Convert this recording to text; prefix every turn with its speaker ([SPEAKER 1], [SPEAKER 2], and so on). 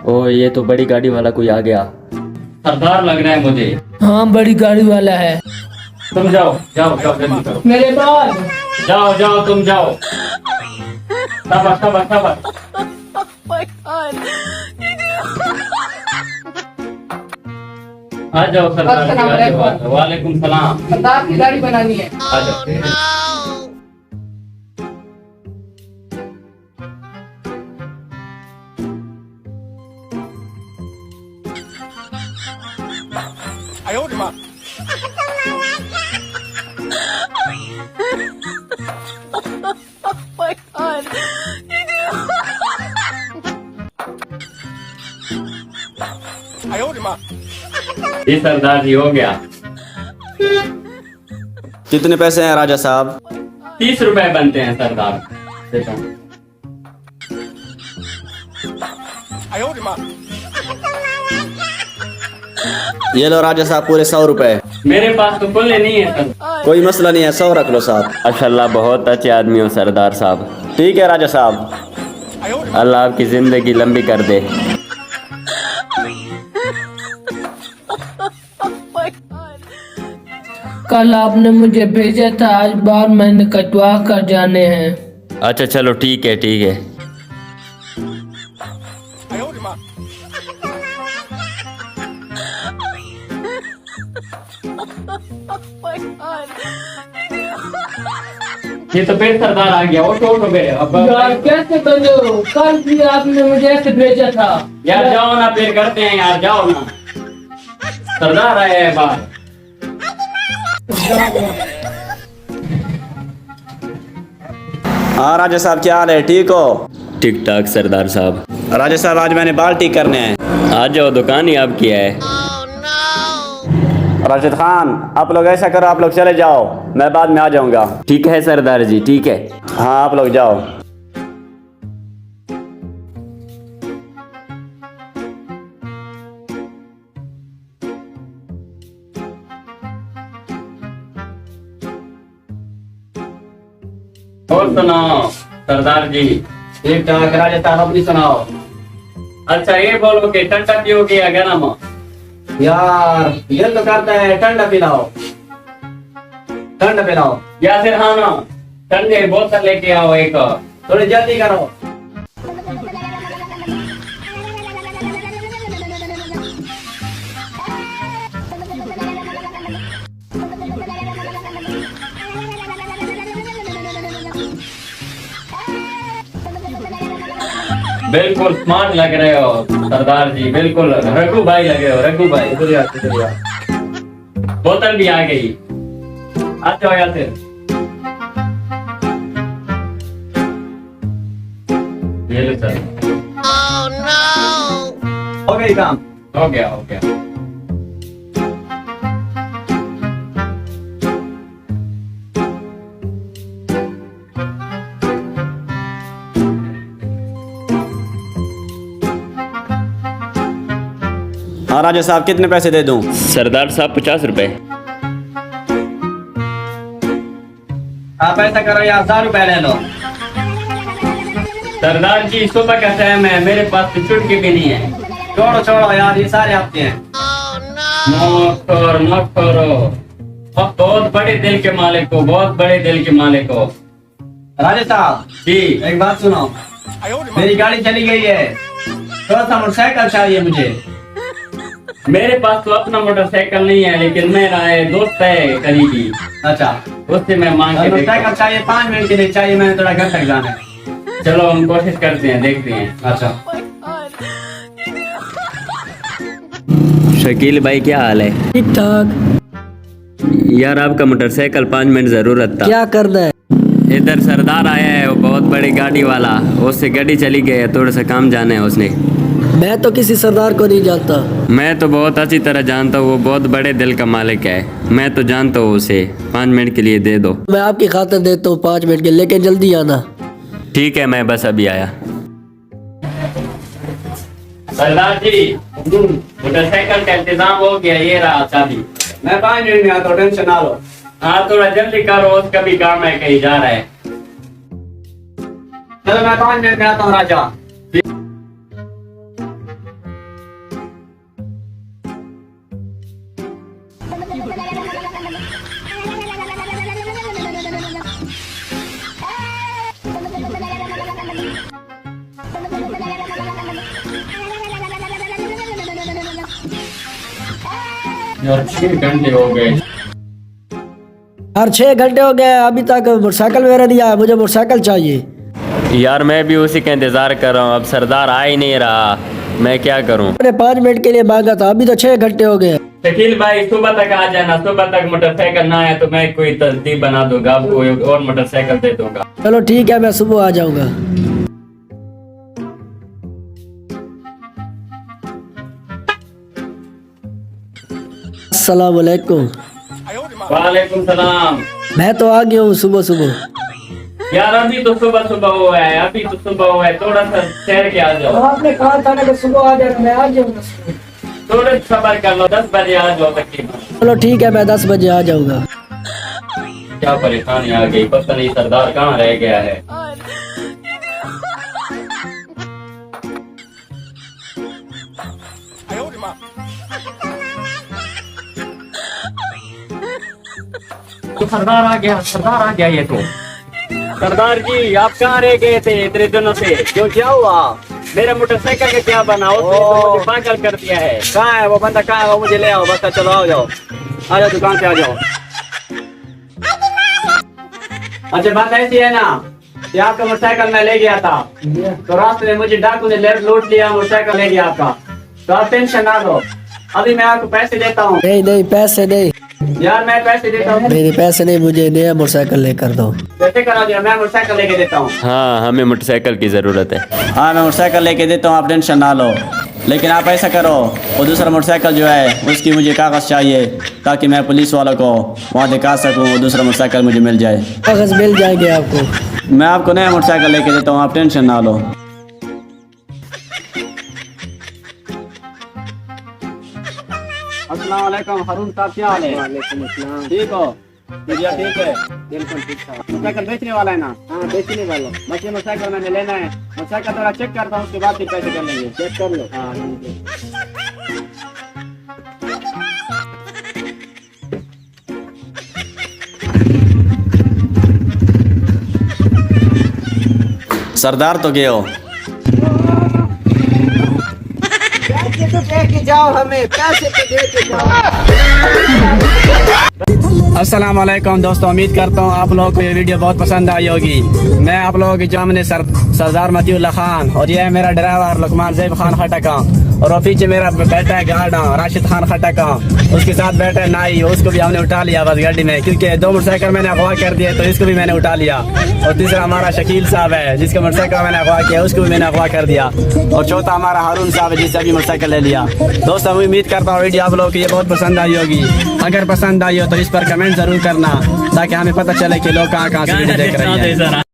[SPEAKER 1] ओ ये तो बड़ी गाड़ी वाला कोई आ गया। सरदार लग रहा है मुझे।
[SPEAKER 2] हाँ बड़ी गाड़ी वाला है।
[SPEAKER 1] तुम जाओ जाओ जाओ जल्दी करो।
[SPEAKER 2] मेरे बाल
[SPEAKER 1] जाओ जाओ तुम जाओ। सबर सबर सबर। आ जाओ सरदार जी, आ जाओ। वालेकुम सलाम।
[SPEAKER 2] सरदार की गाड़ी बनानी है।
[SPEAKER 1] आ जाओ। ये सरदार जी हो गया।
[SPEAKER 3] कितने पैसे हैं राजा साहब?
[SPEAKER 1] 30 रुपए बनते हैं सरदार। देखो।
[SPEAKER 3] ये लो राजा साहब पूरे 100 रुपए।
[SPEAKER 1] मेरे पास तो खुले नहीं है सर।
[SPEAKER 3] कोई मसला नहीं है, 100 रख लो साहब।
[SPEAKER 1] अल्लाह बहुत अच्छे आदमी हो सरदार साहब।
[SPEAKER 3] ठीक है राजा साहब।
[SPEAKER 1] अल्लाह आपकी जिंदगी लंबी कर दे।
[SPEAKER 2] कल आपने मुझे भेजा था, आज बाल मैंने कटवा कर जाने हैं।
[SPEAKER 1] अच्छा चलो ठीक है ठीक है। ये तो फिर सरदार आ गया। उठो उठो मेरे अब।
[SPEAKER 2] यार कैसे बने हो? कल भी आपने मुझे ऐसे भेजा था।
[SPEAKER 1] यार जाओ ना, फिर करते हैं यार, जाओ ना। सरदार आए हैं बाहर।
[SPEAKER 3] हाँ राजा साहब क्या हाल है, ठीक हो?
[SPEAKER 1] ठीक ठाक सरदार साहब।
[SPEAKER 3] राजा साहब आज मैंने बाल ठीक करने हैं।
[SPEAKER 1] आ जाओ, दुकान ही आपकी है।
[SPEAKER 3] राशिद खान आप लोग ऐसा करो, आप लोग चले जाओ, मैं बाद में आ जाऊंगा।
[SPEAKER 1] ठीक है सरदार जी, ठीक है।
[SPEAKER 3] हाँ आप लोग जाओ।
[SPEAKER 1] और सुनाओ सरदार जी।
[SPEAKER 3] ठीक ठाक राजा साहब, अपनी सुनाओ।
[SPEAKER 1] अच्छा ये बोलो कि ठंडा पियोगे या गरम?
[SPEAKER 3] यार ये तो करता है, ठंडा पिलाओ, ठंडा पिलाओ।
[SPEAKER 1] या फिर हाँ ना, ठंडे बोतल लेके आओ एक।
[SPEAKER 3] थोड़ी जल्दी करो।
[SPEAKER 1] बिल्कुल स्मार्ट लग रहे हो सरदार जी, बिल्कुल रघु भाई लगे हो, रघु भाई।
[SPEAKER 3] शुक्रिया शुक्रिया।
[SPEAKER 1] बोतल भी आ गई। आ जाओ या फिर। ये लो सर।
[SPEAKER 3] हो गई काम।
[SPEAKER 1] हो गया हो गया।
[SPEAKER 3] हाँ राजा साहब कितने पैसे दे दूं?
[SPEAKER 1] सरदार साहब 50 रुपए।
[SPEAKER 3] आप ऐसा करो यार, 1000 रुपए ले लो।
[SPEAKER 1] सरदार जी सुबह का टाइम है, मेरे पास तो चुटकी भी नहीं है।
[SPEAKER 3] छोड़ो छोड़ो यार, ये सारे आपके हैं।
[SPEAKER 1] माफ करो। अब बहुत बड़े दिल के मालिक हो, बहुत बड़े दिल के मालिक हो।
[SPEAKER 3] राजा साहब
[SPEAKER 1] जी
[SPEAKER 3] एक बात सुनो, मेरी गाड़ी चली गई है, थोड़ा सा मोटरसाइकिल चाहिए मुझे।
[SPEAKER 1] मेरे पास तो अपना मोटरसाइकिल नहीं है, लेकिन मेरा दोस्त है करीबी,
[SPEAKER 3] अच्छा
[SPEAKER 1] उससे मैं मांग के
[SPEAKER 3] मोटरसाइकिल चाहिए, 5 मिनट के लिए चाहिए, मैंने थोड़ा घर तक जाना है।
[SPEAKER 1] चलो हम कोशिश करते हैं, देखते हैं।
[SPEAKER 3] अच्छा
[SPEAKER 1] शकील भाई क्या हाल है?
[SPEAKER 2] ठीक ठाक।
[SPEAKER 1] यार आपका मोटरसाइकिल 5 मिनट जरूरत था।
[SPEAKER 2] क्या करना है?
[SPEAKER 1] इधर सरदार आया है, वो बहुत बड़ी गाड़ी वाला, उससे गाड़ी चली गई है, थोड़ा सा काम जाना है उसने।
[SPEAKER 2] मैं तो किसी सरदार को नहीं जानता।
[SPEAKER 1] मैं तो बहुत अच्छी तरह जानता हूँ, वो बहुत बड़े दिल का मालिक है, मैं तो जानता हूँ उसे। 5 मिनट के लिए दे दो।
[SPEAKER 2] मैं आपकी खातिर देता हूँ 5 मिनट के, लेकिन जल्दी आना।
[SPEAKER 1] ठीक है, मैं बस अभी आया। सरदार जी मोटरसाइकिल का इंतजाम हो गया, ये रहा चाबी।
[SPEAKER 3] मैं 5 मिनट में आता हूँ, टेंशन ना लो।
[SPEAKER 1] हाँ थोड़ा जल्दी करो, उसका भी काम है, कहीं जा रहा है।
[SPEAKER 3] चलो मैं 5 मिनट में आता हूँ राजा।
[SPEAKER 1] यार 6 घंटे हो गए।
[SPEAKER 4] यार 6 घंटे हो गए, अभी तक मोटरसाइकिल मेरा दिया है, मुझे मोटरसाइकिल चाहिए।
[SPEAKER 1] यार मैं भी उसी का इंतजार कर रहा हूँ, अब सरदार आ ही नहीं रहा, मैं क्या करूँ।
[SPEAKER 4] मैंने 5 मिनट के लिए मांगा था, अभी तो 6 घंटे हो गए।
[SPEAKER 1] शकील भाई सुबह तक आ जाना, सुबह तक मोटरसाइकिल ना आया तो मैं कोई तरतीब बना दूंगा, आपको एक और मोटरसाइकिल दे दूंगा।
[SPEAKER 4] चलो ठीक है, मैं सुबह आ जाऊंगा। अस्सलाम वालेकुम।
[SPEAKER 1] वालेकुम सलाम।
[SPEAKER 4] मैं तो आ गया हूँ सुबह सुबह।
[SPEAKER 1] यार अभी तो सुबह सुबह हुआ है, अभी तो सुबह हुआ है, थोड़ा सा ठहर के आ जाओ।
[SPEAKER 4] आपने कहा था ना कि सुबह आ जाना, मैं आ जाऊंगा।
[SPEAKER 1] थोड़ा सबर कर लो, 10 बजे आ जाओ तकरीबन।
[SPEAKER 4] चलो ठीक है, मैं 10 बजे आ जाऊंगा।
[SPEAKER 1] क्या परेशानी आ गई, पता नहीं सरदार कहाँ रह गया है। तो सरदार आ गया, सरदार आ गया ये तो। सरदार जी आप कहाँ रह गए थे इतने दिनों से?
[SPEAKER 3] क्यों, क्या हुआ?
[SPEAKER 1] मेरा मोटरसाइकिल का क्या बना, उसने तो मुझे पागल कर दिया है।
[SPEAKER 3] कहाँ है वो बंदा, कहाँ है वो? मुझे ले आओ बस, चलो आ जाओ दुकान पे आ जाओ। अच्छा बात ऐसी है ना कि आपका मोटरसाइकिल मैं ले गया था, तो रास्ते में मुझे डाकू ने लूट लिया, मोटरसाइकिल ले गया आपका। तो आप टेंशन ना लो, अभी मैं आपको पैसे देता हूँ।
[SPEAKER 4] नहीं नहीं, पैसे नहीं,
[SPEAKER 3] यार मैं पैसे देता हूँ।
[SPEAKER 4] मेरे पैसे नहीं, मुझे नया मोटरसाइकिल लेकर दो।
[SPEAKER 3] जैसे करा दिया, मैं मोटरसाइकिल लेके देता हूँ।
[SPEAKER 1] हाँ हमें मोटरसाइकिल की जरूरत है।
[SPEAKER 3] हाँ मैं मोटरसाइकिल लेके देता हूँ, आप टेंशन ना लो। लेकिन आप ऐसा करो, वो दूसरा मोटरसाइकिल जो है उसकी मुझे कागज़ चाहिए, ताकि मैं पुलिस वालों को वहाँ दिखा सकूँ, वो दूसरा मोटरसाइकिल मुझे मिल जाए।
[SPEAKER 4] कागज मिल जाएंगे आपको।
[SPEAKER 3] मैं आपको नया मोटरसाइकिल लेके देता हूँ, आप टेंशन ना लो। अस्सलाम वालेकुम हारून साहब, क्या हाल है? वालेकुम अस्सलाम। ठीक हो? भैया ठीक है, बिल्कुल ठीक है। मोटरसाइकिल बेचने वाला है ना? हाँ बेचने वाला। बस ये मोटरसाइकिल मैंने लेना है, मोटरसाइकिल थोड़ा चेक करता हूँ, उसके बाद फिर पैसे कर लेंगे। चेक कर लो। हाँ ठीक है। सरदार तो गए हो? अस्सलाम वालेकुम दोस्तों, उम्मीद करता हूँ आप लोगों को ये वीडियो बहुत पसंद आई होगी। मैं आप लोगों के सामने सरदार मतीउल्लाह खान, और ये है मेरा ड्राइवर लुकमान ज़ैब खान खटका, और वो पीछे मेरा बैठा है गार्ड राशिद खान खटका, उसके साथ बैठा है नाई, उसको भी हमने उठा लिया बस गाड़ी में, क्योंकि 2 मोटरसाइकिल मैंने अगवा कर दिए तो इसको भी मैंने उठा लिया। और तीसरा हमारा शकील साहब है, जिसका मोटरसाइकिल मैंने अगवा किया, उसको भी मैंने अगवा कर दिया। और चौथा हमारा हारून साहब है, जिससे अभी मोटरसाइकिल ले लिया। दोस्तों मैं उम्मीद करता हूँ वीडियो आप लोगों को ये बहुत पसंद आई होगी। अगर पसंद आई हो तो इस पर कमेंट जरूर करना, ताकि हमें पता चले कि लोग कहाँ कहाँ से वीडियो देख रहे हैं।